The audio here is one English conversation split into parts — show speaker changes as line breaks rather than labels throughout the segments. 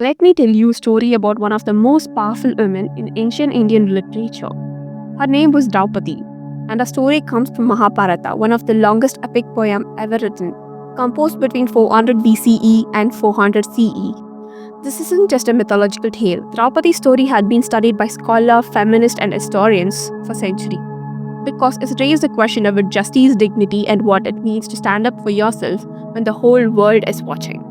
Let me tell you a story about one of the most powerful women in ancient Indian literature. Her name was Draupadi, and the story comes from Mahabharata, one of the longest epic poem ever written, composed between 400 BCE and 400 CE. This isn't just a mythological tale. Draupadi's story had been studied by scholars, feminists, and historians for centuries because it raised the question about justice, dignity, and what it means to stand up for yourself when the whole world is watching.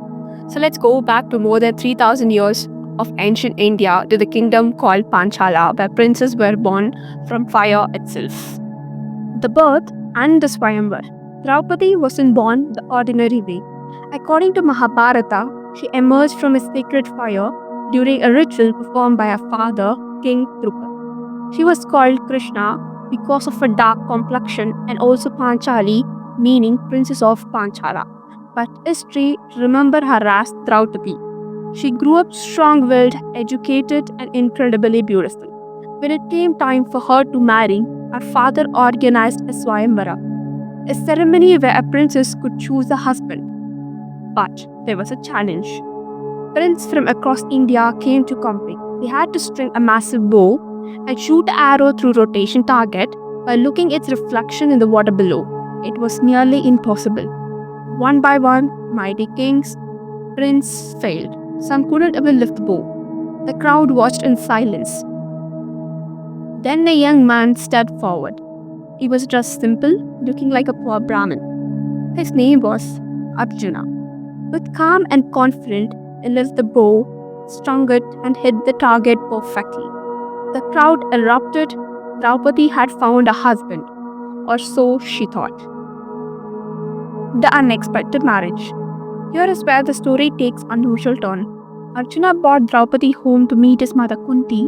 So let's go back to more than 3000 years of ancient India to the kingdom called Panchala, where princes were born from fire itself. The birth and the Swayamvar. Draupadi wasn't born the ordinary way. According to Mahabharata, she emerged from a sacred fire during a ritual performed by her father, King Drupad. She was called Krishna because of her dark complexion and also Panchali, meaning princess of Panchala. But history remember her as Draupadi. She grew up strong-willed, educated, and incredibly beautiful. When it came time for her to marry, her father organized a Swayamvara, a ceremony where a princess could choose a husband. But there was a challenge. Princes from across India came to compete. They had to string a massive bow and shoot an arrow through rotation target by looking its reflection in the water below. It was nearly impossible. One by one, mighty kings, princes failed. Some couldn't even lift the bow. The crowd watched in silence. Then a young man stepped forward. He was dressed simple, looking like a poor Brahmin. His name was Arjuna. With calm and confident, he lifted the bow, strung it, and hit the target perfectly. The crowd erupted. Draupadi had found a husband, or so she thought. The unexpected marriage. Here is where the story takes unusual turn. Arjuna brought Draupadi home to meet his mother Kunti.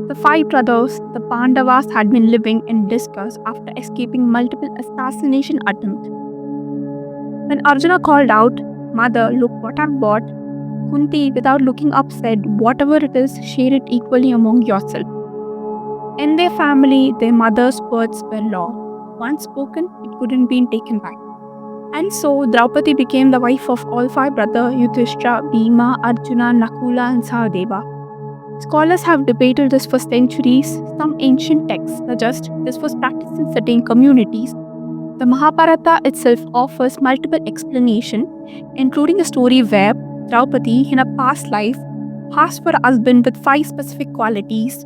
The five brothers, the Pandavas, had been living in disgust after escaping multiple assassination attempts. When Arjuna called out, "Mother, look what I've bought," Kunti, without looking up, said, "Whatever it is, share it equally among yourself." In their family, their mother's words were law. Once spoken, it couldn't be taken back. And so Draupadi became the wife of all five brothers Yudhishthira, Bhima, Arjuna, Nakula, and Sahadeva. Scholars have debated this for centuries. Some ancient texts suggest this was practiced in certain communities. The Mahabharata itself offers multiple explanations, including a story where Draupadi, in a past life, asked for a husband with 5 specific qualities,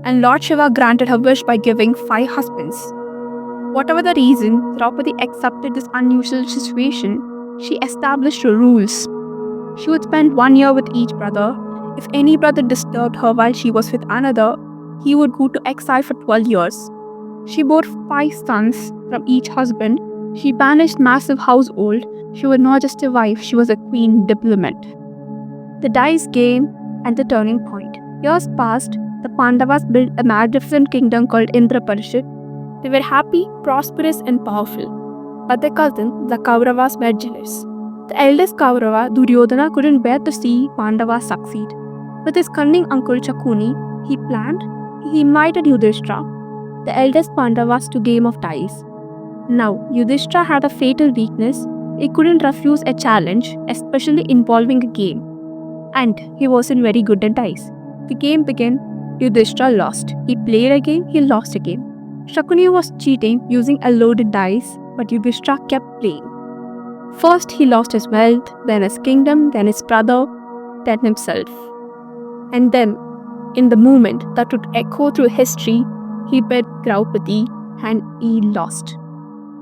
and Lord Shiva granted her wish by giving 5 husbands. Whatever the reason, Draupadi accepted this unusual situation. She established rules. She would spend 1 year with each brother. If any brother disturbed her while she was with another, he would go to exile for 12 years. She bore 5 sons from each husband. She managed massive household. She was not just a wife, she was a queen diplomat. The dice game and the turning point. Years passed, the Pandavas built a magnificent kingdom called Indraparishad. They were happy, prosperous, and powerful. But their cousin, the Kauravas, were jealous. The eldest Kaurava, Duryodhana, couldn't bear to see Pandavas succeed. With his cunning uncle Shakuni, he invited Yudhishthira, the eldest Pandavas, to a game of dice. Now, Yudhishthira had a fatal weakness. He couldn't refuse a challenge, especially involving a game. And he wasn't very good at dice. The game began. Yudhishthira lost. He played again, he lost again. Shakuni was cheating using a loaded dice, but Yudhishthira kept playing. First, he lost his wealth, then his kingdom, then his brother, then himself. And then, in the moment that would echo through history, he bet Draupadi and he lost.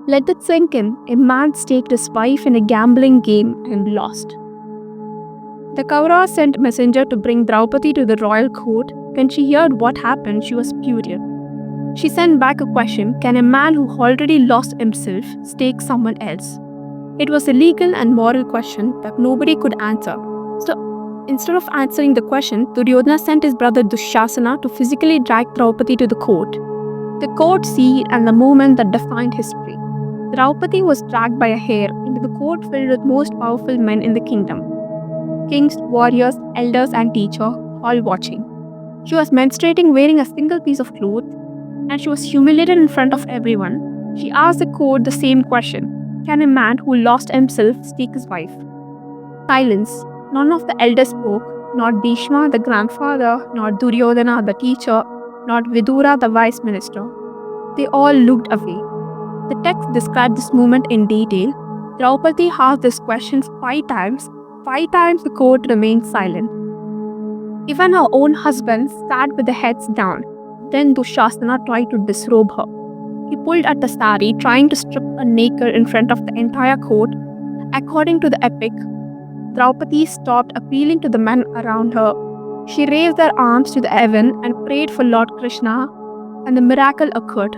Let that sink in. A man staked his wife in a gambling game and lost. The Kauravas sent a messenger to bring Draupadi to the royal court. When she heard what happened, she was furious. She sent back a question: can a man who already lost himself stake someone else? It was a legal and moral question that nobody could answer. So instead of answering the question, Duryodhana sent his brother Dushasana to physically drag Draupadi to the court. The court scene and the moment that defined history. Draupadi was dragged by a hair into the court filled with most powerful men in the kingdom. Kings, warriors, elders, and teachers, all watching. She was menstruating wearing a single piece of cloth, and she was humiliated in front of everyone. She asked the court the same question: can a man who lost himself stake his wife? Silence. None of the elders spoke. Not Bhishma, the grandfather, not Duryodhana, the teacher, not Vidura, the vice minister. They all looked away. The text described this moment in detail. Draupadi asked this question 5 times. 5 times the court remained silent. Even her own husband sat with the heads down. Then Dushasana tried to disrobe her. He pulled at the sari, trying to strip her naked in front of the entire court. According to the epic, Draupadi stopped appealing to the men around her. She raised her arms to the heaven and prayed for Lord Krishna, and the miracle occurred.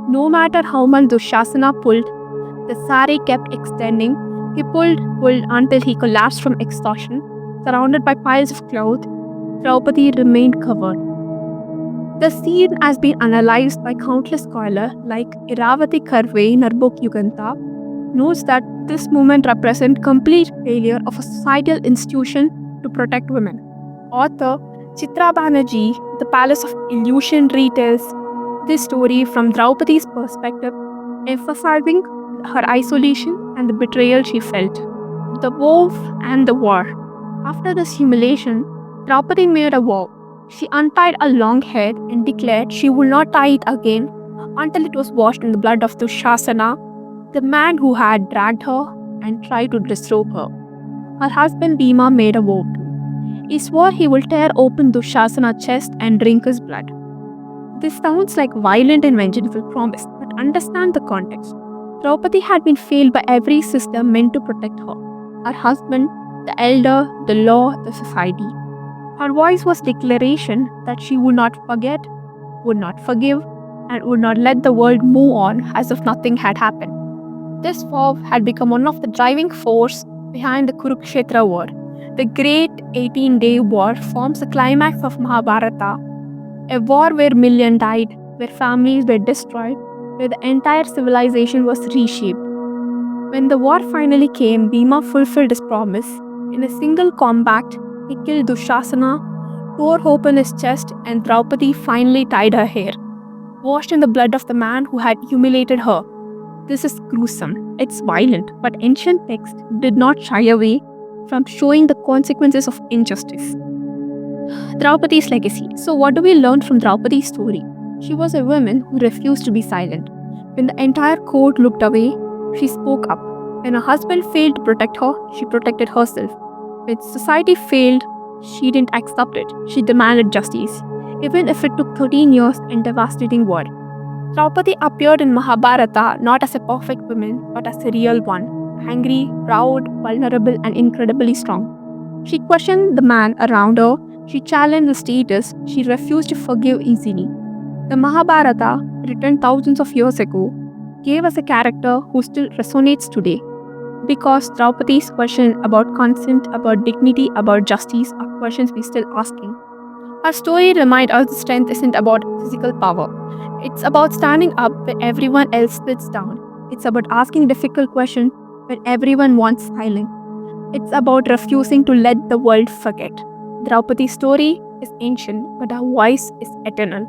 No matter how much Dushasana pulled, the sari kept extending. He pulled until he collapsed from exhaustion. Surrounded by piles of cloth, Draupadi remained covered. The scene has been analyzed by countless scholars like Iravati Karve in her book Yuganta, notes that this movement represents complete failure of a societal institution to protect women. Author Chitra Banerjee, The Palace of Illusion, retells this story from Draupadi's perspective, emphasizing her isolation and the betrayal she felt. The vow and the war. After this humiliation, Draupadi made a vow. She untied a long hair and declared she would not tie it again until it was washed in the blood of Dushasana, the man who had dragged her and tried to disrobe her. Her husband Bhima made a vow too. He swore he will tear open Dushasana's chest and drink his blood. This sounds like violent and vengeful promise, but understand the context. Draupadi had been failed by every system meant to protect her. Her husband, the elder, the law, the society. Her voice was declaration that she would not forget, would not forgive, and would not let the world move on as if nothing had happened. This vow had become one of the driving force behind the Kurukshetra war. The great 18-day war forms the climax of Mahabharata, a war where millions died, where families were destroyed, where the entire civilization was reshaped. When the war finally came, Bhima fulfilled his promise. In a single combat, he killed Dushasana, tore open his chest, and Draupadi finally tied her hair, washed in the blood of the man who had humiliated her. This is gruesome, it's violent, but ancient texts did not shy away from showing the consequences of injustice. Draupadi's legacy. So, what do we learn from Draupadi's story? She was a woman who refused to be silent. When the entire court looked away, she spoke up. When her husband failed to protect her, she protected herself. When society failed, she didn't accept it. She demanded justice, even if it took 13 years and devastating war. Draupadi appeared in Mahabharata not as a perfect woman, but as a real one, angry, proud, vulnerable, and incredibly strong. She questioned the man around her, she challenged the status, she refused to forgive easily. The Mahabharata, written thousands of years ago, gave us a character who still resonates today. Because Draupadi's question about consent, about dignity, about justice are questions we're still asking. Her story reminds us the strength isn't about physical power. It's about standing up when everyone else sits down. It's about asking difficult questions when everyone wants silence. It's about refusing to let the world forget. Draupadi's story is ancient, but her voice is eternal.